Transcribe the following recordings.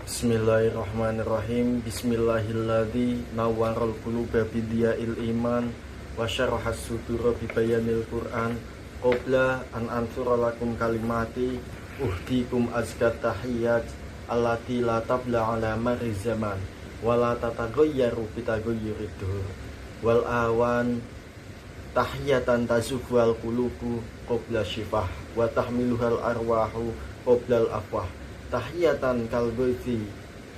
Bismillahirrahmanirrahim. Bismillahilladzi nawwarul quluba bidiya'il iman wa syarahas sudura bibayanil Qur'an qabla an anfura lakum kalimati uhdikum azkat tahiyyat allati la tabla ala marri zaman wa la tatagayyaru bitaghayyurid duhur wal awan tahiyatan tazuhwal qulubu qabla syifah wa tahmiluhal arwahu qabla al afwah tahiyatan kal ghaithi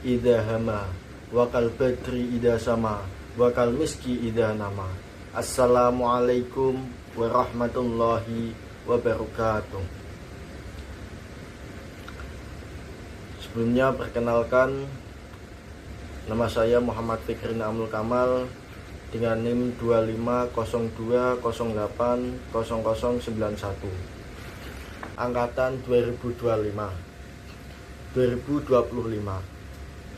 idha hama wa kal badri idha sama wa kal miski idha nama. Assalamualaikum warahmatullahi wabarakatuh. Sebelumnya perkenalkan, nama saya Muhammad Fikri Na'amul Kamal dengan NIM 2502080091 angkatan 2025.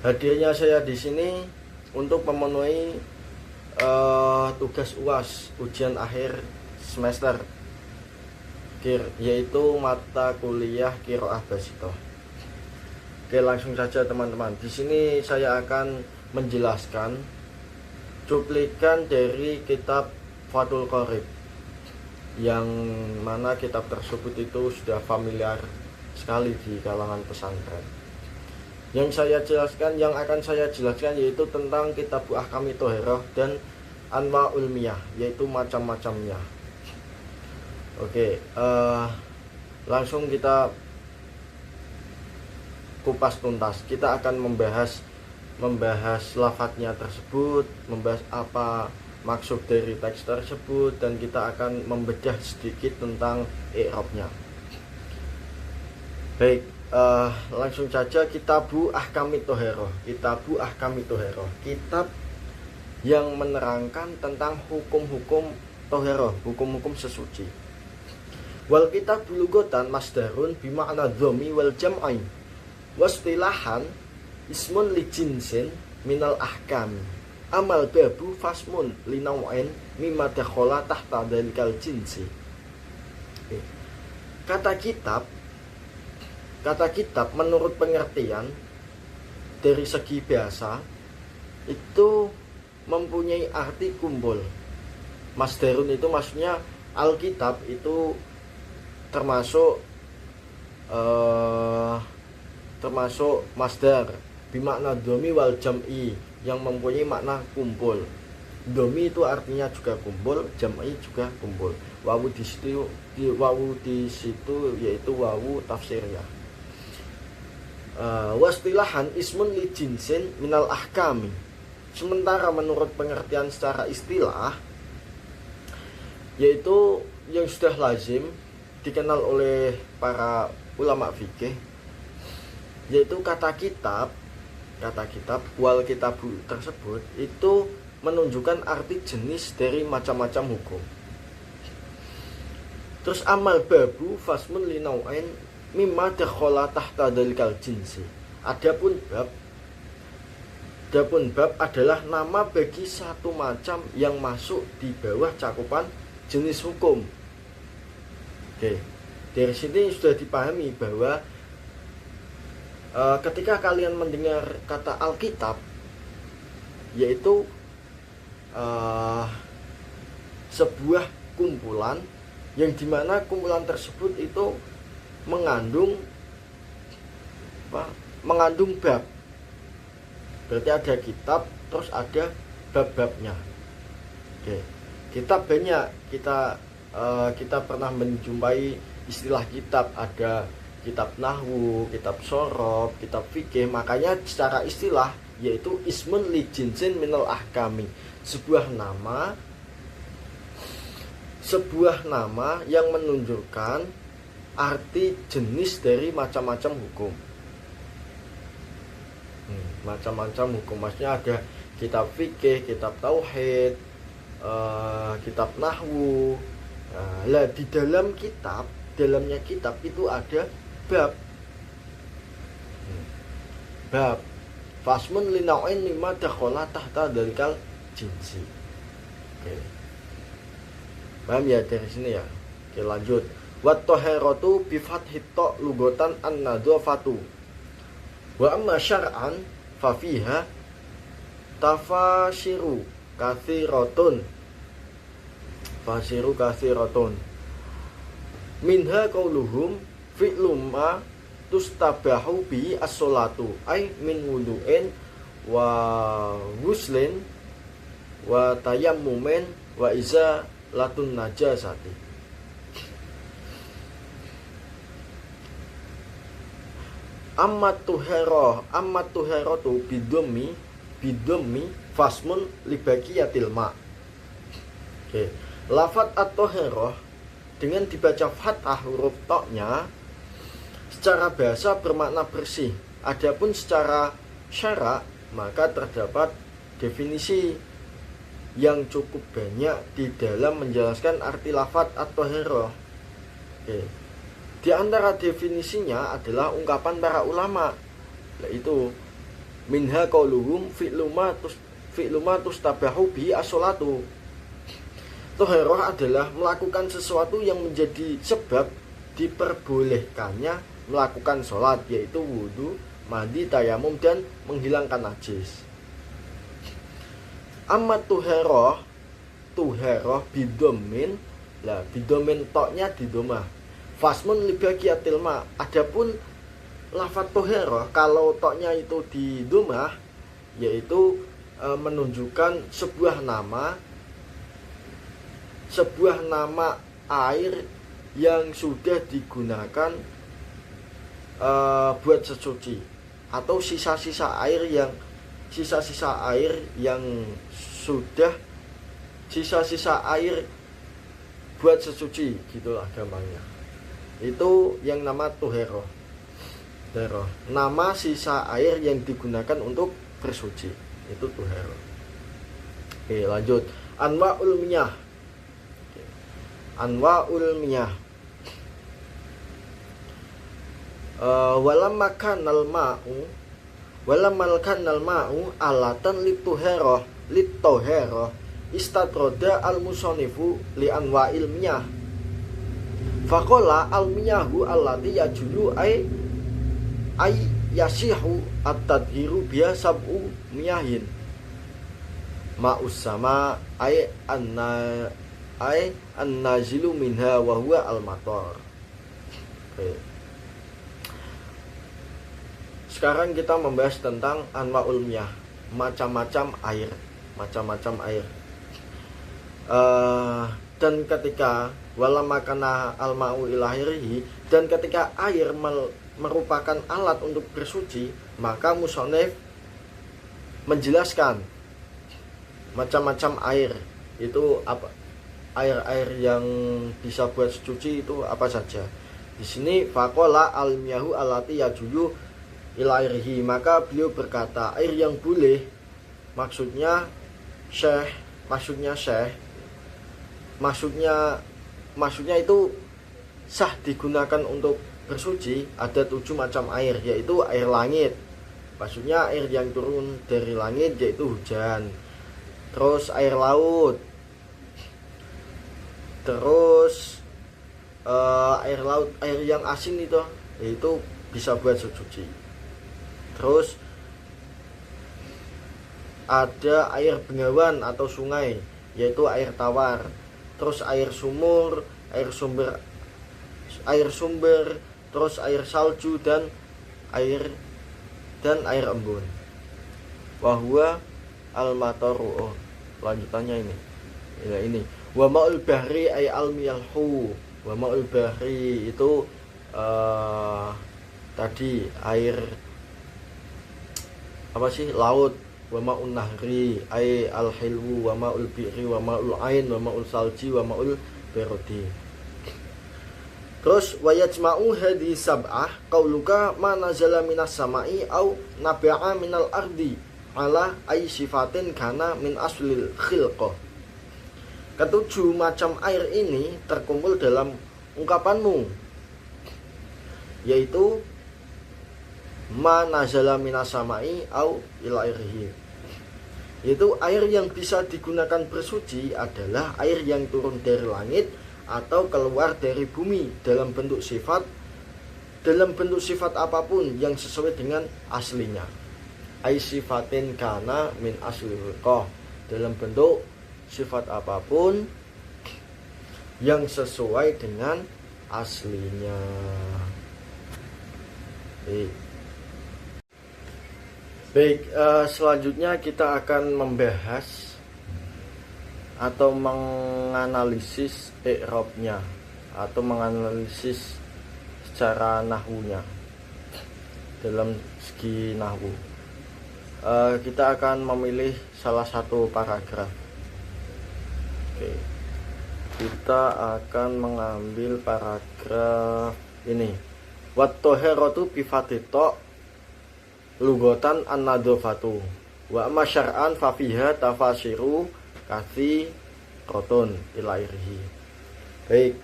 Hadirnya saya di sini untuk memenuhi tugas UAS, ujian akhir semester yaitu mata kuliah Qiraah Basithah. Oke, langsung saja teman-teman. Di sini saya akan menjelaskan cuplikan dari kitab Fathul Qorib, yang mana kitab tersebut itu sudah familiar sekali di kalangan pesantren. Yang akan saya jelaskan yaitu tentang kitab Ahkami Thoharoh dan Anwa Ulmiyah, yaitu macam-macamnya. Oke, langsung kita kupas tuntas. Kita akan membahas lafadznya tersebut, membahas apa maksud dari teks tersebut, dan kita akan membedah sedikit tentang i'rabnya. Baik, langsung saja Kitabu Ahkami Thoharoh. Kitabu Ahkami Thoharoh, kitab yang menerangkan tentang hukum-hukum Thoharoh, hukum-hukum sesuci. Wal kitab lughatan masdarun bima'na dhammi wal jam'i wastilahan ismun li jinsin minal ahkam amal babu fasmun li naw'in mimma dakhala tahta dalikal jinsi. Kata kitab menurut pengertian dari segi bahasa itu mempunyai arti kumpul. Masdarun itu maksudnya Alkitab itu termasuk masdar bimakna domi wal jam'i, yang mempunyai makna kumpul. Domi itu artinya juga kumpul, jam'i juga kumpul. Wawu di situ yaitu wawu tafsirnya. Wastilahan ismun li jinsin minal ahkami. Sementara menurut pengertian secara istilah, yaitu yang sudah lazim dikenal oleh para ulama fikih, yaitu kata kitab wal kitabu tersebut itu menunjukkan arti jenis dari macam-macam hukum. Terus amal babu fasmun li nau'ain mimma dakhala tahta dalikal jinsi. Adapun bab adalah nama bagi satu macam yang masuk di bawah cakupan jenis hukum. Oke, dari sini sudah dipahami bahwa ketika kalian mendengar kata Alkitab, yaitu sebuah kumpulan yang dimana kumpulan tersebut itu mengandung bab. Berarti ada kitab, terus ada bab-babnya. Oke, kitab banyak. Kita pernah menjumpai istilah kitab, ada kitab nahwu, kitab sorof, kitab fikih. Makanya secara istilah yaitu ismun li jinsin minal ahkami, sebuah nama yang menunjukkan arti jenis dari macam-macam hukum. Macam-macam hukum, maksudnya ada kitab fikih, kitab tauhid, kitab nahwu. Lah di dalamnya kitab itu ada bab. Fasmun li nau'in mimma dakhala tahta dalikal jinsi. Oke. Paham ya dari sini ya? Oke, lanjut. Wat toheratu bi fathit ta lughatan an-nadhafatu Wa amma syar'an fa fiha tafasiru katsiratun. Fasiru katsiratun. Minha qauluhum fi'lu ma tustabahu bi as-sholatu ay min wudu'in wa ghuslin wa tayammumin wa iza latun najasati. Ammat tuhero tu bidomi fasmun libaqiyatil ma. Oke. Lafat at-tuhero dengan dibaca fathah huruf toknya secara bahasa bermakna bersih. Adapun secara syara maka terdapat definisi yang cukup banyak di dalam menjelaskan arti lafat at-tahirah. Di antara definisinya adalah ungkapan para ulama, yaitu minha qauluhum fi'lu ma tustabahu bi as-sholatu. Tahirah adalah melakukan sesuatu yang menjadi sebab diperbolehkannya melakukan sholat, yaitu wudu, mandi, tayamum, dan menghilangkan najis. Amma tuhero bidomin, lah bidomin toknya di domah. Fasmun libaqiyatil ma. Adapun lafaz tuhero kalau toknya itu di domah, yaitu menunjukkan sebuah nama air yang sudah digunakan buat sesuci, atau sisa-sisa air yang buat sesuci, gitulah gampangnya. Itu yang nama tuhero. Nama sisa air yang digunakan untuk bersuci, itu tuhero. Oke, lanjut. Anwa'ul miyah. Walamma kanal ma'u alatan lituhero istatroda al-musonifu li anwa'il miyah. Faqala al-miyahu allati yajulu ay yasihu at-tadhiru biha sab'u miyahin. Ma'us sama ay an-nazilu minha wa huwa al-matar. Sekarang kita membahas tentang anwa'ul miyah, macam-macam air. Dan ketika walamakana al-ma'u ilahirihi, dan ketika air merupakan alat untuk bersuci, maka musonef menjelaskan macam-macam air. Itu apa? Air-air yang bisa buat suci itu apa saja. Di sini faqala al-miyahu allati yajuyu ilairihi, maka beliau berkata air yang boleh, maksudnya itu sah digunakan untuk bersuci. Ada 7 macam air, yaitu air langit, maksudnya air yang turun dari langit, yaitu hujan. Terus air laut, terus air yang asin itu, yaitu bisa buat suci. Terus ada air bengawan atau sungai, yaitu air tawar. Terus air sumber, terus air salju dan air embun. Wahwa al-mataru. Lanjutannya ini. Ya ini. Wa ma'ul bahri ay al-miyalhu. Wa ma'ul bahri itu tadi air laut. Wa ma'un nahri ay al-hilwu wa ma'ul bi'ri wa ma'ul ain wa ma'ul salji wa ma'ul berodi. Terus wa yajma'u hadhi sab'ah qauluka ma nazala minas sama'i au nabi'a minal ardi ala ay sifatin kana min aslil khilqah. Ketujuh macam air ini terkumpul dalam ungkapanmu, yaitu ma nazala minas sama'i au ila airihi, yaitu air yang bisa digunakan bersuci adalah air yang turun dari langit atau keluar dari bumi dalam bentuk sifat dalam bentuk sifat apapun yang sesuai dengan aslinya. Ai sifatin kana min asliqah, dalam bentuk sifat apapun yang sesuai dengan aslinya. Baik, selanjutnya kita akan membahas atau menganalisis i'rabnya atau menganalisis secara nahwunya dalam segi nahwu. Kita akan memilih salah satu paragraf. Oke. Kita akan mengambil paragraf ini. Wat-tahharatu bi fatito lugotan an-nadhafatu wa amma syar'an fa fiha tafasiru kasi roton ilairihi. Baik.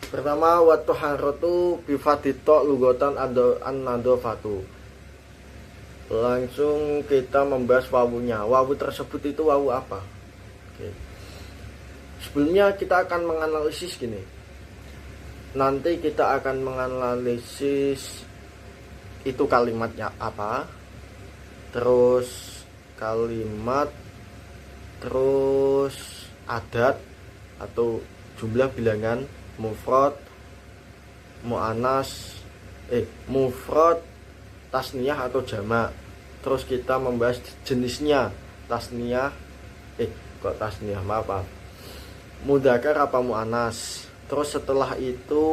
Pertama, wat-tahharatu bi fatito lugotan an-nadhafatu. Langsung kita membahas wawunya. Wawu tersebut itu wawu apa? Oke. Sebelumnya kita akan menganalisis gini. Nanti kita akan menganalisis itu kalimatnya apa, terus kalimat, terus adat atau jumlah bilangan, mufrad, muannas, mufrad, tasniyah atau jamak. Terus kita membahas jenisnya, tasniyah, maaf, mudzakkar apa muannas. Terus setelah itu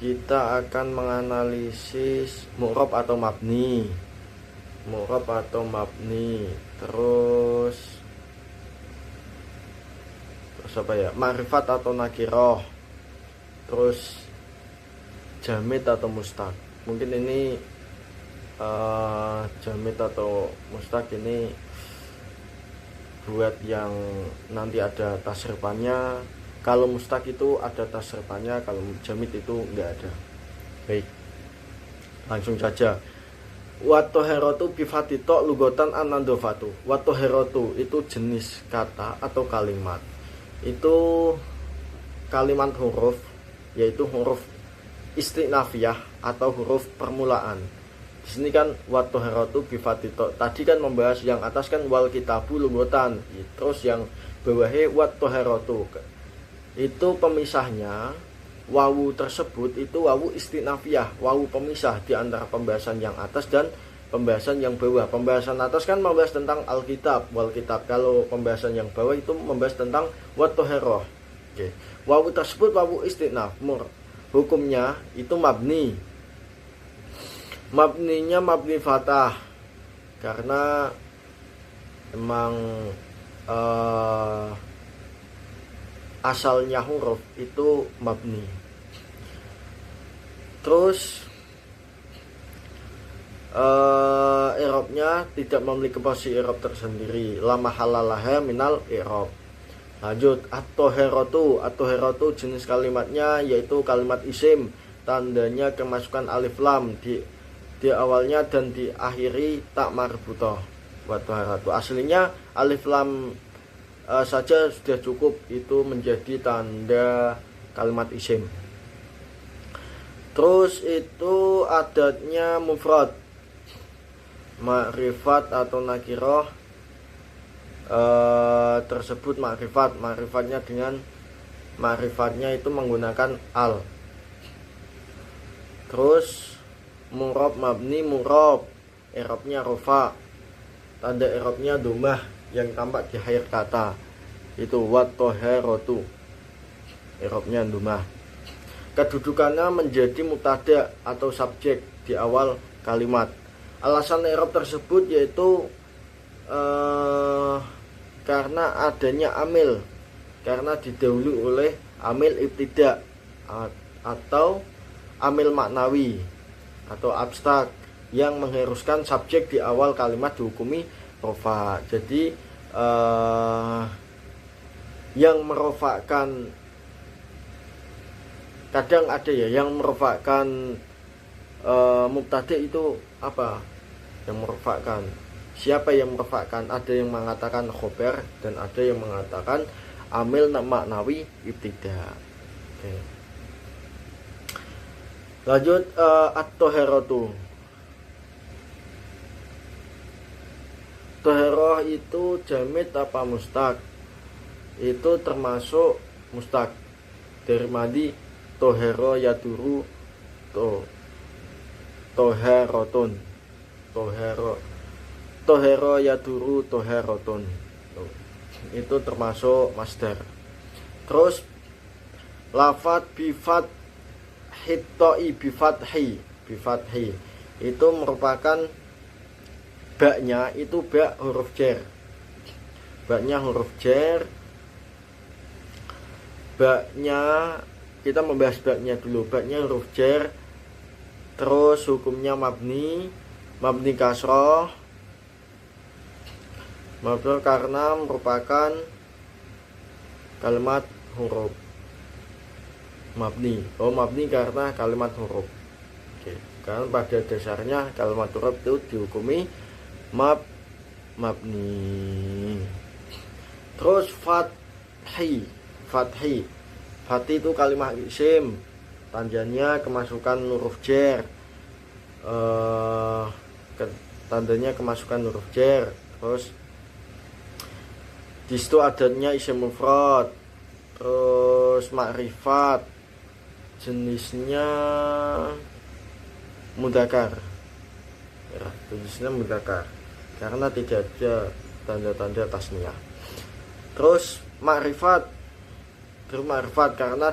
kita akan menganalisis mu'rab atau mabni. Terus apa ya? Ma'rifat atau nakirah. Terus jamid atau mustaq. Mungkin ini jamid atau mustaq ini buat yang nanti ada tasrifannya. Kalau mustaq itu ada tasrifannya, kalau jamid itu enggak ada. Baik, langsung saja. Wat-tahharatu bi fatito lugotan an-nadhafatu. Wat-tahharatu itu jenis kata atau kalimat. Itu kalimat huruf, yaitu huruf istinafiyah atau huruf permulaan. Di sini kan wat-tahharatu bi fatito. Tadi kan membahas yang atas kan wal kitabu lugotan. Terus yang bawahnya wat-tahharatu. Itu pemisahnya, wawu tersebut itu wawu istinafiyah, wawu pemisah di antara pembahasan yang atas dan pembahasan yang bawah. Pembahasan atas kan membahas tentang alkitab, wal kitab. Kalau pembahasan yang bawah itu membahas tentang wat-tahharah. Oke. Wawu tersebut wawu istinaf. Hukumnya itu mabni. Mabninya mabni fathah. Karena emang asalnya huruf itu mabni. Terus i'rabnya tidak memiliki posisi i'rab tersendiri. La mahallalaha minal i'rab. Lanjut, at-tahharatu jenis kalimatnya yaitu kalimat isim, tandanya kemasukan alif lam di awalnya dan diakhiri tak marbutah. Wat-tahharatu aslinya alif lam saja sudah cukup, itu menjadi tanda kalimat isim. Terus itu adatnya mufrad, ma'rifat atau nakirah tersebut ma'rifatnya dengan ma'rifatnya itu menggunakan al. Terus murab mabni murab, i'rabnya rofa, tanda i'rabnya dhammah yang tampak di akhir kata. Itu wat-tahharatu, i'rabnya dhammah. Kedudukannya menjadi mubtada atau subjek di awal kalimat. Alasan i'rab tersebut yaitu karena adanya amil, karena didahului oleh amil ibtida atau amil maknawi atau abstrak yang mengharuskan subjek di awal kalimat dihukumi rofa. Jadi yang merofakan, kadang ada ya yang merofakan mubtada itu apa? Yang merofakan, siapa yang merofakan? Ada yang mengatakan khobar dan ada yang mengatakan amil maknawi ibtida. Oke. Lanjut, at-toheratu. Toheroh itu jamid apa mustaq? Itu termasuk mustaq. Dari madi tohero yaduru toherotun. Tohero yaduru toherotun. Itu termasuk masdar. Terus lafat bifat hittoi bifathi itu merupakan baknya itu bak huruf jar. Baknya huruf jar. Baknya kita membahas baknya dulu. Baknya huruf jar. Terus hukumnya mabni kasroh. Mabni karena merupakan kalimat huruf. Mabni karena kalimat huruf. Oke. Karena pada dasarnya kalimat huruf itu dihukumi mabni. Terus fathi itu kalimat isim, tandanya kemasukan huruf jar. Tandanya kemasukan huruf jar. Terus di situ adanya isim mufrad. Terus makrifat, jenisnya mudzakkar. Ya, jenisnya mudzakkar karena tidak ada tanda-tanda tasniyah. Terus makrifat karena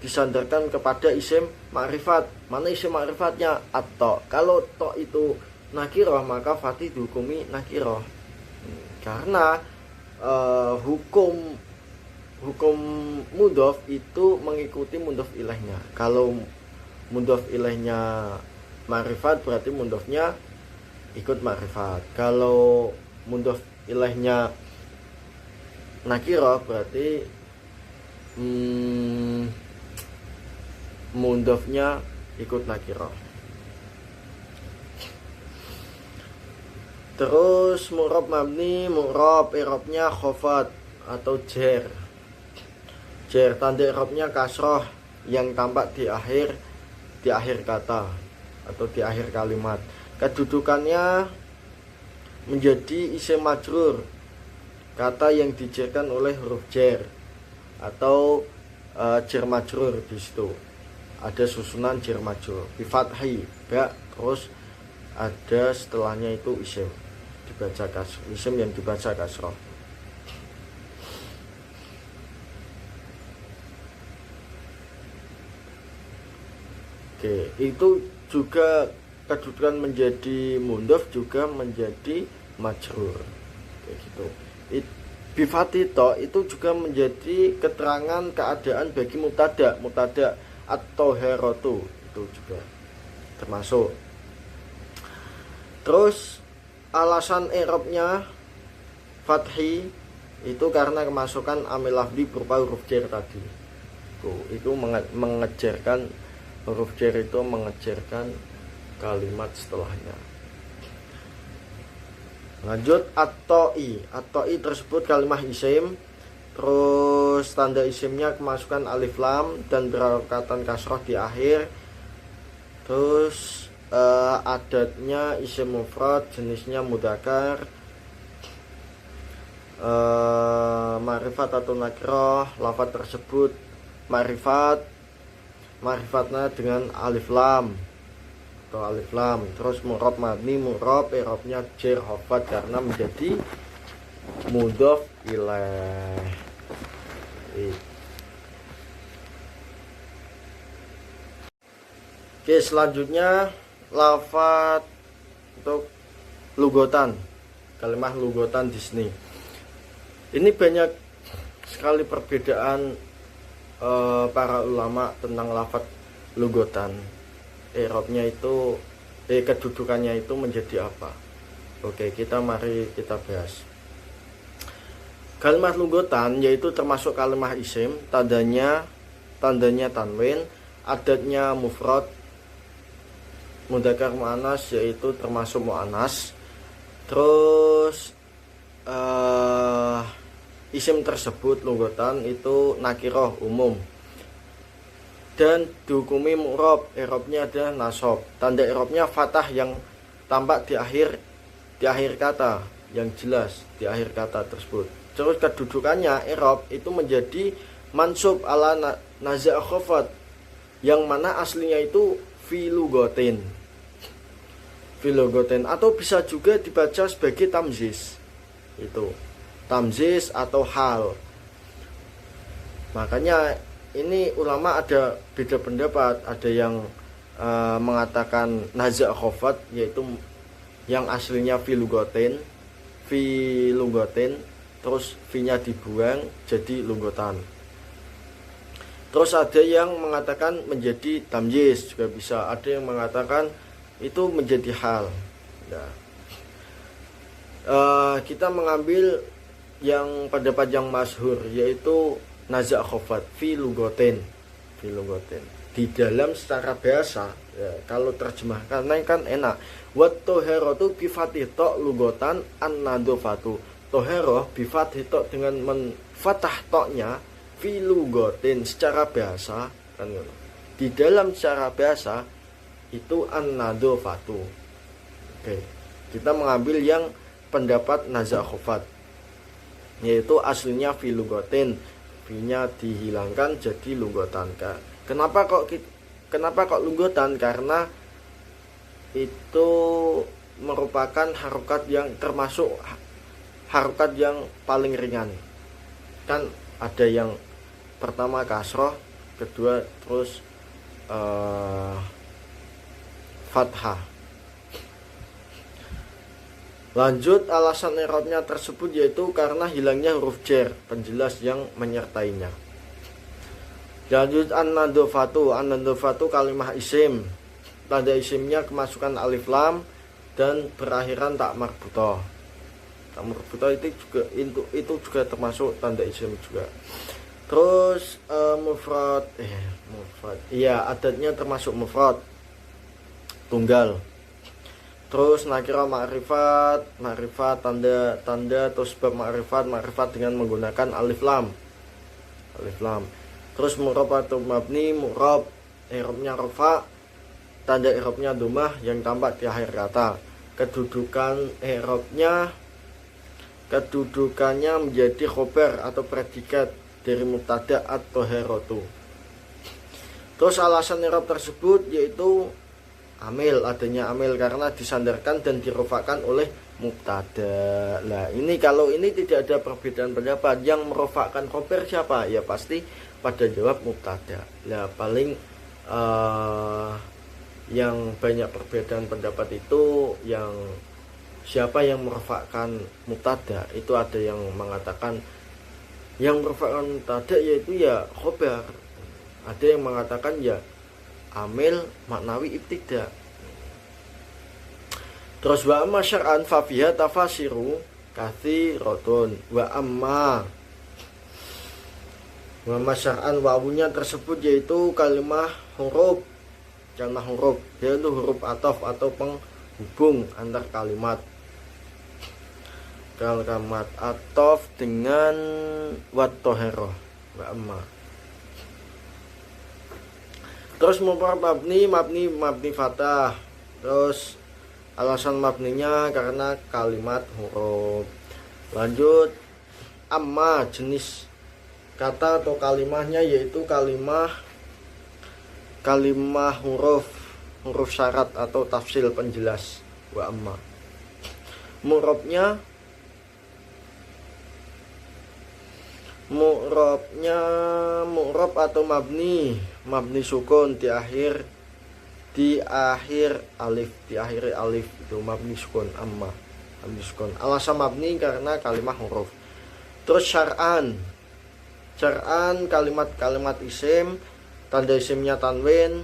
disandarkan kepada isim makrifat. Mana isim makrifatnya? Atau kalau to itu nakirah, maka fatih dihukumi nakirah. Karena hukum mudhof itu mengikuti mudhof ilaihnya. Kalau mudhof ilaihnya makrifat, berarti mudhofnya ikut makrifat. Kalau mudhof ilaihnya nakirah, berarti mudhofnya ikut nakirah. Terus mu'rab mabni, mu'rab i'rabnya khafat atau jar. Tanda i'rabnya kasroh yang tampak di akhir kata atau di akhir kalimat. Kedudukannya menjadi isim majrur, kata yang dijarkan oleh huruf jar atau jar majrur. Di situ ada susunan jar majrur bi fathi ba, terus ada setelahnya itu isim dibaca kasroh, isim yang dibaca kasroh. Oke, itu juga kedudukan menjadi mudhof juga menjadi majrur kayak gitu. Bifatito itu juga menjadi keterangan keadaan bagi mubtada atau herotu, itu juga termasuk. Terus alasan i'rabnya fathi itu karena kemasukan amil lafzi berupa huruf jar tadi. Itu mengejarkan huruf jar, itu mengejarkan kalimat setelahnya. Lanjut at-ta'i tersebut kalimat isim. Terus tanda isimnya kemasukan alif lam dan berharokatan kasroh di akhir. Terus adatnya isim mufrad, jenisnya mudzakkar. Ma'rifat atau nakirah, lafaz tersebut ma'rifatnya dengan alif lam. Terus mu'rab mabni, mu'rab i'rabnya jar khafat karena menjadi mudhof ilaih. Oke, selanjutnya lafaz untuk lugotan, kalimat lugotan di sini. Ini banyak sekali perbedaan para ulama tentang lafaz lugotan. I'rabnya itu kedudukannya itu menjadi apa? Oke, mari kita bahas. Kalimat lugotan yaitu termasuk kalimat isim, tandanya tanwin, adatnya mufrad, mudzakkar muannas yaitu termasuk muannas. Terus isim tersebut lugotan itu nakirah umum, dan dihukumi mu'rob, i'rabnya adalah nasab. Tanda i'rabnya fathah yang tampak di akhir kata, yang jelas di akhir kata tersebut. Terus kedudukannya i'rab itu menjadi mansub ala naza' khafat, yang mana aslinya itu filugotin atau bisa juga dibaca sebagai tamziz, itu tamziz atau hal. Makanya ini ulama ada beda pendapat, ada yang mengatakan naza' khafat, yaitu yang aslinya filugotin, terus fi-nya dibuang jadi lugotan. Terus ada yang mengatakan menjadi tamyiz juga bisa, ada yang mengatakan itu menjadi hal. Nah, kita mengambil yang pendapat yang masyhur, yaitu naza' khafat fi lugoten. Di dalam secara bahasa, ya, kalau terjemahkan kan enak. Wat toheratu bi fathih ta lugotan an-nadhafatu. Tohero bi fathih ta dengan menfathah ta-nya fi lugoten secara bahasa kan. Di dalam secara bahasa itu an-nadhafatu. Oke. Kita mengambil yang pendapat naza' khafat, yaitu aslinya fi lugoten, fi-nya dihilangkan jadi lugotan. Kenapa kok lugotan? Karena itu merupakan harokat yang termasuk harokat yang paling ringan. Kan ada yang pertama kasroh, kedua terus fathah. Lanjut, alasan i'rabnya tersebut yaitu karena hilangnya huruf jar penjelas yang menyertainya. Lanjut, an-nadhafatu kalimah isim. Tanda isimnya kemasukan alif lam dan berakhiran tak marbutah. Tak marbutah itu juga termasuk tanda isim juga. Terus mufrad. Iya, adatnya termasuk mufrad, tunggal. Terus nakirah ma'rifat, tanda atau sebab ma'rifat dengan menggunakan alif lam. Terus mu'rab atau mabni, mu'rab i'rabnya rafa, tanda i'rabnya dhammah yang tampak di akhir kata. Kedudukannya menjadi khobar atau predikat dari mubtada at-toheratu. Terus alasan i'rab tersebut yaitu adanya amil karena disandarkan dan dirofakan oleh mubtada. Nah, kalau ini tidak ada perbedaan pendapat. Yang merofakan khobar siapa? Ya pasti pada jawab mubtada. Nah, paling yang banyak perbedaan pendapat itu yang siapa yang merofakan mubtada. Itu ada yang mengatakan yang merofakan mubtada yaitu ya khobar. Ada yang mengatakan ya amil maknawi ibtida. Terus wa amma syar'an fa fiha tafasiru katsiratun wa amma syar'an wawunya tersebut yaitu kalimah huruf yaitu huruf ataf atau penghubung antar kalimat ataf dengan wat toheroh wa amma. Terus mufrad mabni fathah. Terus alasan mabninya karena kalimat huruf. Lanjut, amma jenis kata atau kalimahnya yaitu kalimah huruf syarat atau tafsil penjelas wa amma. Mu'rab atau mabni sukun di akhir alif itu mabni sukun amma mabni sukun. Alasan mabni karena kalimah huruf. Terus syar'an kalimat isim, tanda isimnya tanwin,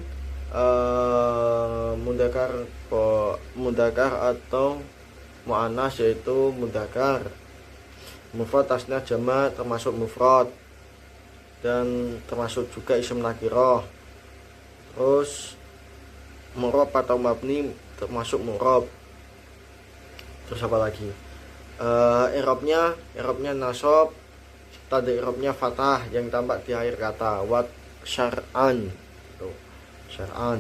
mudzakkar atau muannas yaitu mudzakkar. Mufrad tasnya jamak termasuk mufrad dan termasuk juga isim nakirah. Terus mu'rab atau mabni termasuk mu'rab. Terus apa lagi? I'rabnya nasab, tanda i'rabnya fathah yang tampak di akhir kata. Wat syar'an syar'an.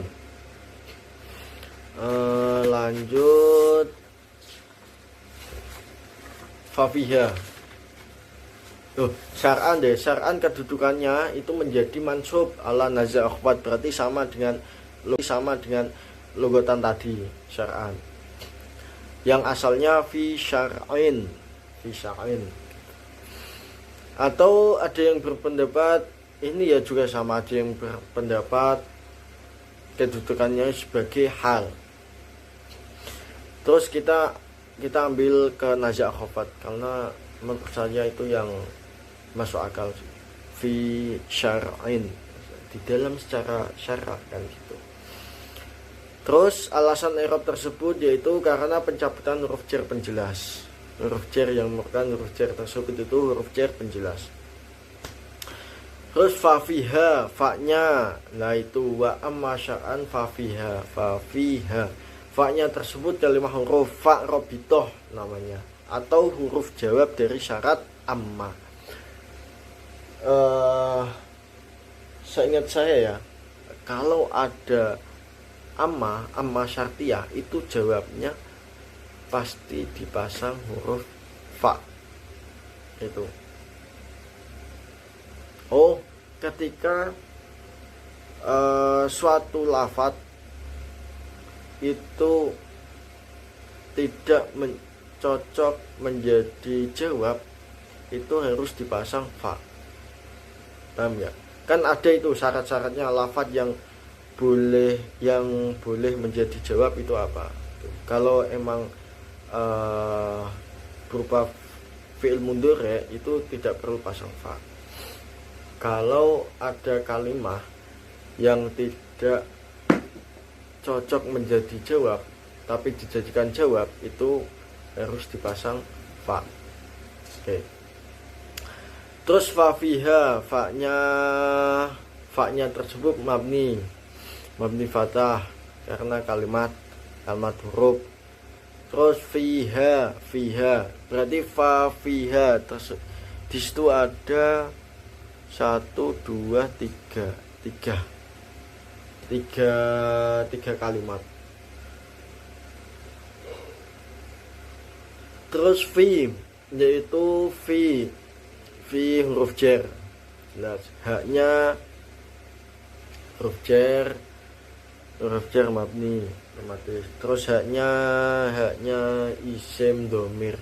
Lanjut fafiha. Syar'an deh, syar'an kedudukannya itu menjadi mansub ala nazar akhwat, berarti sama dengan logotan tadi syar'an. Yang asalnya fi syar'in. Atau ada yang berpendapat ini ya juga sama, ada yang berpendapat kedudukannya sebagai hal. Terus kita ambil ke nazar akhwat karena menurut saya itu yang masuk akal, fi syar'in, di dalam secara syarak kan gitu. Terus alasan i'rab tersebut yaitu karena pencabutan huruf jar penjelas. Huruf jar yang merupakan huruf jar tersebut itu huruf jar penjelas. Terus fafiha, fa-nya, nah itu wa amma syar'an fafiha. Fa-nya tersebut kalimah huruf fa robitoh namanya, atau huruf jawab dari syarat amma. Seingat saya ya, kalau ada amma syartiyah itu jawabnya pasti dipasang huruf fa itu. Ketika suatu lafadz itu tidak cocok menjadi jawab, itu harus dipasang fa. Paham ya? Kan ada itu syarat-syaratnya lafadz yang boleh menjadi jawab itu apa. Kalau emang berupa fi'il mudhari itu tidak perlu pasang fa. Kalau ada kalimat yang tidak cocok menjadi jawab tapi dijadikan jawab, itu harus dipasang fa. Oke. Terus fafiha, fa-nya tersebut mabni fathah karena kalimat huruf. Terus fiha berarti fafiha di situ ada 1, 2, 3 kalimat. Terus fi yaitu fi huruf jar. Jelas. Haknya huruf jar mabni otomatis. Terus haknya isim domir,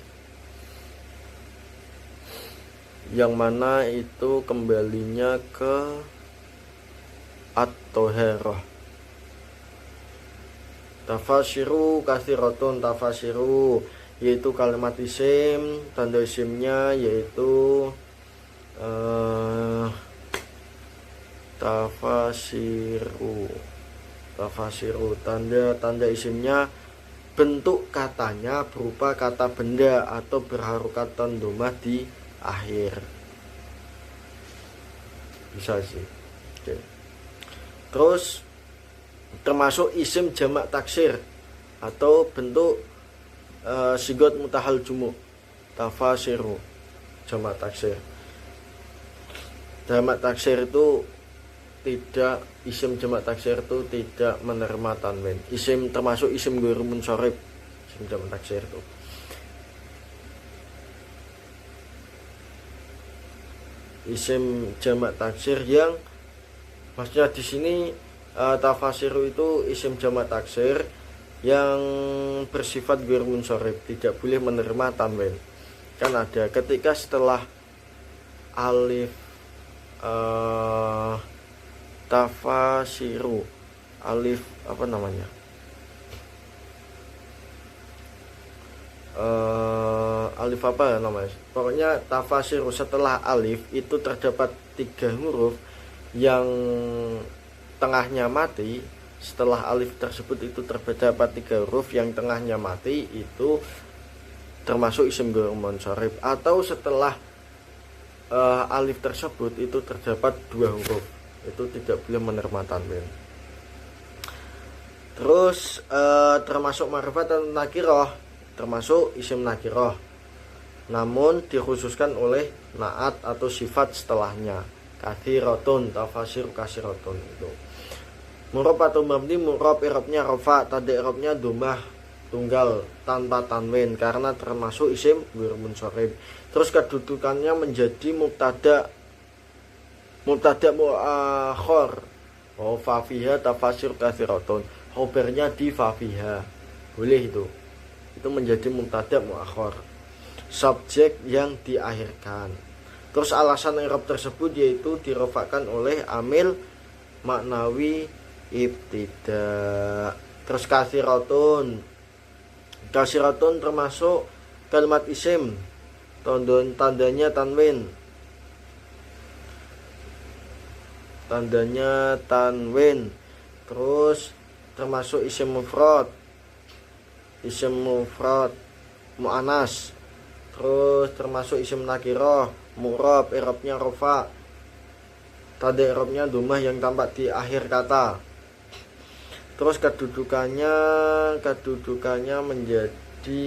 yang mana itu kembalinya ke at-toherah. Tafasiru kathiratun, tafasiru yaitu kalimat isim, tanda isimnya yaitu tafasiru, tanda isimnya bentuk katanya berupa kata benda atau berharokatan dhammah di akhir. Bisa sih. Oke. Terus termasuk isim jamak taksir atau bentuk sigot mutahal jumu. Tafasiru jamak taksir. Jamak taksir itu tidak, isim jamak taksir itu tidak menerima tanwin. Isim termasuk isim ghairu munsharif, isim jamak taksir itu. Isim jamak taksir yang maksudnya di sini tafasiru itu isim jamak taksir yang bersifat ghairu munsharif, tidak boleh menerima tanwin. Kan ada ketika setelah alif tafasiru, alif apa namanya, alif apa namanya, pokoknya tafasiru setelah alif itu terdapat 3 huruf yang tengahnya mati. Setelah alif tersebut itu terdapat 3 huruf yang tengahnya mati, itu termasuk isim ghairu munsharif. Atau setelah alif tersebut itu terdapat 2 huruf, itu tidak boleh menerima tanwin. Terus termasuk ma'rifat dan nakirah, termasuk isim nakirah, namun dikhususkan oleh naat atau sifat setelahnya. Kathiratun, tafasir kasiratun itu. Mu'rab atau mabni, mu'rab i'rabnya rafa, tanda i'rabnya dhammah tunggal tanpa tanwin karena termasuk isim ghair munsharif. Terus kedudukannya menjadi mubtada muakhir. Oh, fafiha tafasir katsiratun. Khobarnya di fafiha. Boleh itu. Itu menjadi mubtada muakhir. Subjek yang diakhirkan. Terus alasan i'rab tersebut yaitu dirofakkan oleh amil maknawi ibtida. Terus kasiratun termasuk kalimat isim, tandanya tanwin. Terus termasuk isim mufrad mu'anas. Terus termasuk isim nakirah, mu'rab, i'rabnya rafa, tanda i'rabnya dhammah yang tampak di akhir kata. Terus kedudukannya menjadi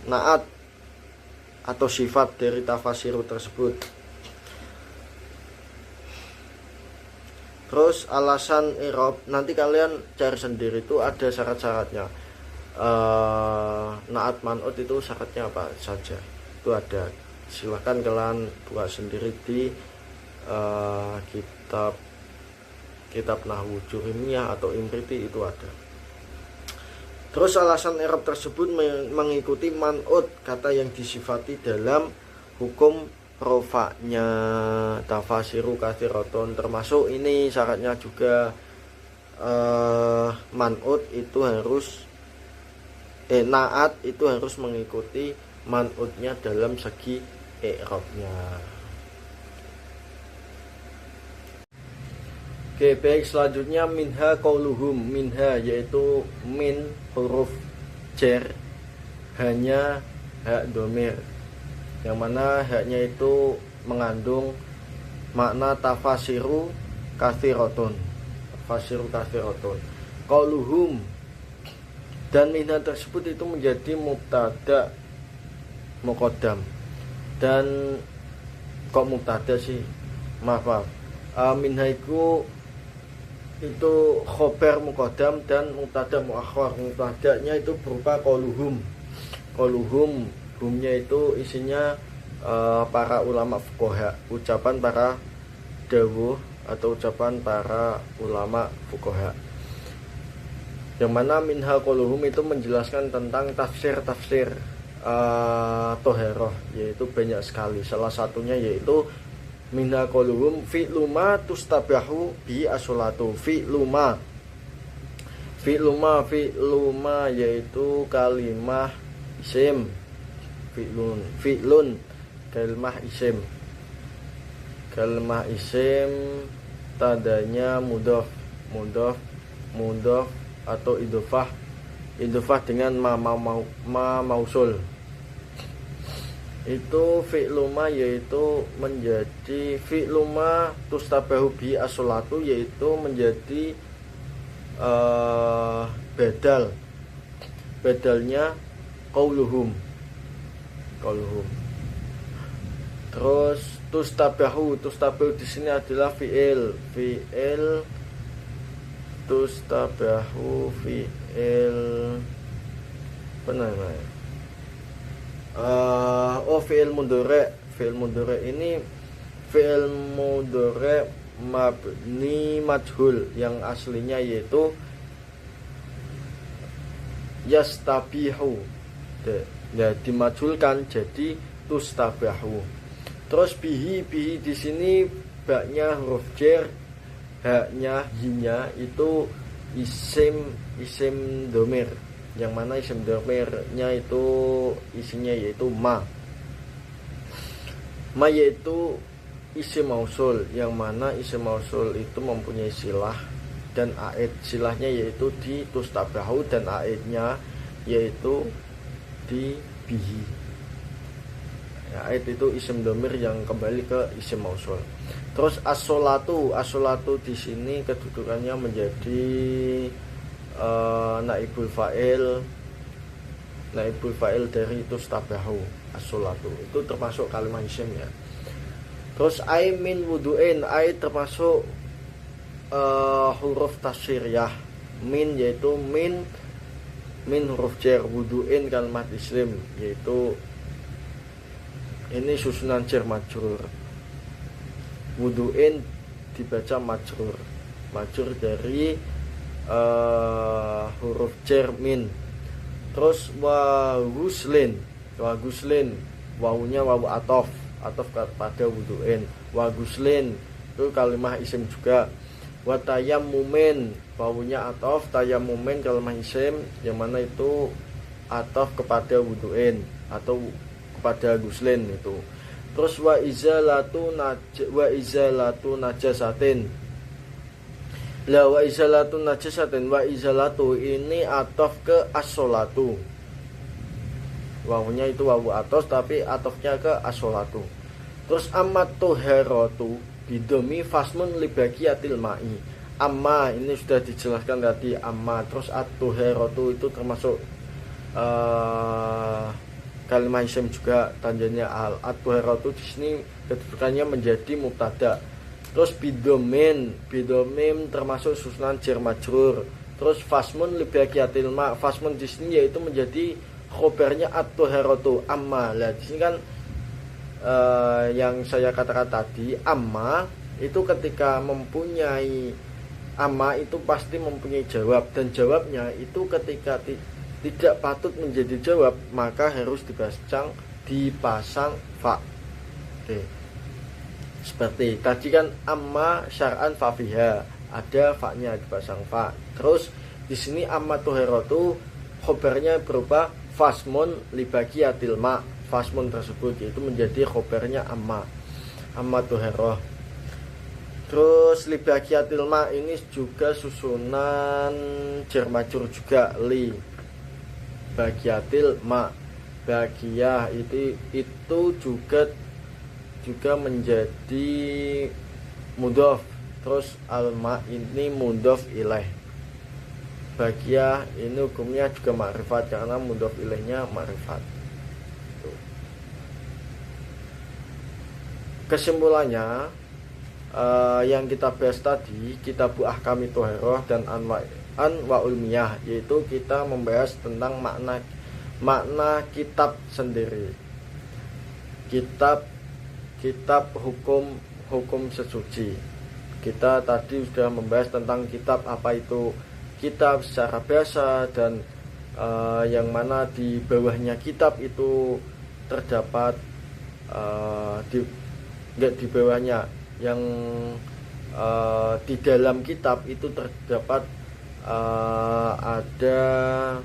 naat atau sifat dari tafasiru tersebut. Terus alasan i'rab nanti kalian cari sendiri, itu ada syarat-syaratnya. Naat man'ut itu syaratnya apa saja, itu ada. Silahkan kalian buka sendiri di kitab Nahwu Jurimiyah atau Imriti, itu ada. Terus alasan i'rab tersebut mengikuti man'ut, kata yang disifati dalam hukum rofaknya. Tafasiru katsiratun, termasuk ini syaratnya juga, man'ut itu harus naat itu harus mengikuti man'utnya dalam segi i'rabnya. Oke, baik, selanjutnya minha qauluhum. Minha yaitu min huruf jar, hanya hak domir, yang mana haknya itu mengandung makna tafasiru katsiratun. Qauluhum, dan minha tersebut itu menjadi mubtada muqaddam. Dan kok mubtada sih? Maaf. Minha itu khobar muqaddam dan mubtada muakhir. Mubtadanya itu berupa qauluhum. Humnya itu isinya para ulama fuqaha, ucapan para dawuh atau ucapan para ulama fuqaha. Yang mana minha qauluhum itu menjelaskan tentang tafsir Toheroh, yaitu banyak sekali. Salah satunya yaitu minha qauluhum fi'luma tustabahu bi as-salatu. Fi'luma yaitu kalimah isim. Fi'lun kalimah isim, tandanya mudhaf atau idhofah dengan ma mausul. Itu fi'luma yaitu menjadi fi'luma tustabahu bi as-salatu, yaitu menjadi badalnya qauluhum. Terus tustabahu di sini adalah fi'il tustabahu fi'il mudhari ini fi'il mudhari mabni majhul, yang aslinya yaitu yastabihu, ya dimajhulkan jadi tustabahu. Terus bihi di sini baknya huruf jar, haknya hinya itu isim domir, yang mana isim domirnya itu isinya yaitu ma yaitu isim mausul, yang mana isim mausul itu mempunyai silah dan aid. Silahnya yaitu di tustabahu dan aidnya yaitu di bihi. Aid itu isim domir yang kembali ke isim mausul. Terus as-sholatu di sini kedudukannya menjadi naibul fa'il dari tustabahu. As-sholatu itu termasuk kalimat isim ya. Terus ai min wudu'in, ai termasuk huruf tasyriyah. Min yaitu min huruf jar, wudu'in kalimat islim, yaitu ini susunan jar majrur. Wudu'in dibaca majrur dari huruf jar min. Terus wa guslin wawunya wawu atof pada wudu'in. Wa guslin itu kalimat isim juga. Wa tayammumin wawunya atof, tayammumin kalimat isim yang mana itu atof kepada wudu'in atau kepada guslin itu. Terus wa izalatu najasatin. La wa izalatu najasatin, wa izalatu ini atof ke as-sholatu. Wawunya itu wawu atof tapi atofnya ke as-sholatu. Terus amat tuheratu bidomi fasmun libagiyatil ma'i. Amma ini sudah dijelaskan tadi amma. Terus at-tuheratu itu termasuk kalimat isim juga, tandanya al. At-tuheratu di sini kedudukannya menjadi mubtada. Terus bidomin termasuk susunan jar majrur. Terus fasmun libagiyatil ma, fasmun di sini yaitu menjadi khobarnya at-tuheratu amma. Lah di sini kan yang saya katakan tadi, amma itu ketika mempunyai amma itu pasti mempunyai jawab, dan jawabnya itu ketika tidak patut menjadi jawab maka harus dipasang fa. Oke. Seperti tadi kan amma syar'an fa fiha, ada fa-nya dipasang fa. Terus di sini amma tuheratu khobarnya berupa fasmun libagiyatil ma. Fasmun tersebut yaitu menjadi khobarnya amma tuherah. Terus libagiyatil ma ini juga susunan jar majrur juga, li bagiyatil ma. Bagiyah itu juga menjadi mudhof. Terus alma ini mudhof ilaih. Bagiyah ini hukumnya juga ma'rifat karena mudhof ilaihnya ma'rifat. Kesimpulannya yang kita bahas tadi Kitabu Ahkami Thoharoh dan Anwa'ul Miyah, yaitu kita membahas tentang makna kitab sendiri. Kitab hukum sesuci. Kita tadi sudah membahas tentang kitab, apa itu kitab secara bahasa, dan yang mana di bawahnya kitab itu terdapat di bawahnya yang di dalam kitab itu terdapat ada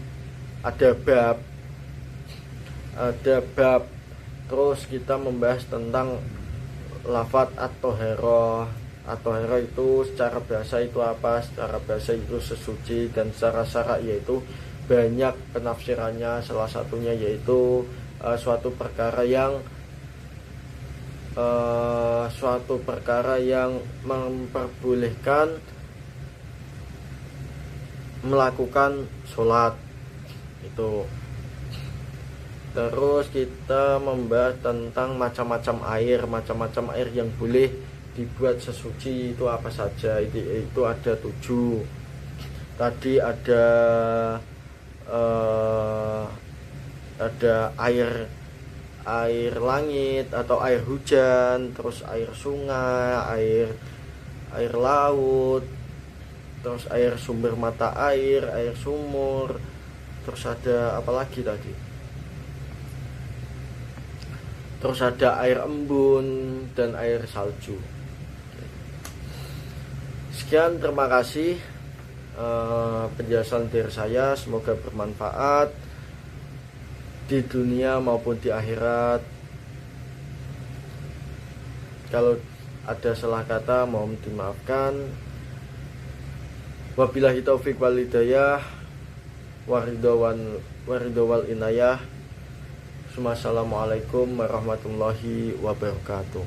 bab. Terus kita membahas tentang lafadz at-thoharoh. At-thoharoh itu secara bahasa itu apa? Secara bahasa itu sesuci, dan secara syara yaitu banyak penafsirannya. Salah satunya yaitu suatu perkara yang memperbolehkan melakukan sholat itu. Terus kita membahas tentang macam-macam air yang boleh dibuat sesuci itu apa saja. Itu ada 7. Tadi ada air langit atau air hujan, terus air sungai, air laut, terus air sumber mata air sumur, terus ada apa lagi tadi? Terus ada air embun dan air salju. Sekian, terima kasih penjelasan dari saya, semoga bermanfaat di dunia maupun di akhirat. Kalau ada salah kata mohon dimaafkan. Wabillahi taufik wal hidayah waridawal inayah. Assalamualaikum warahmatullahi wabarakatuh.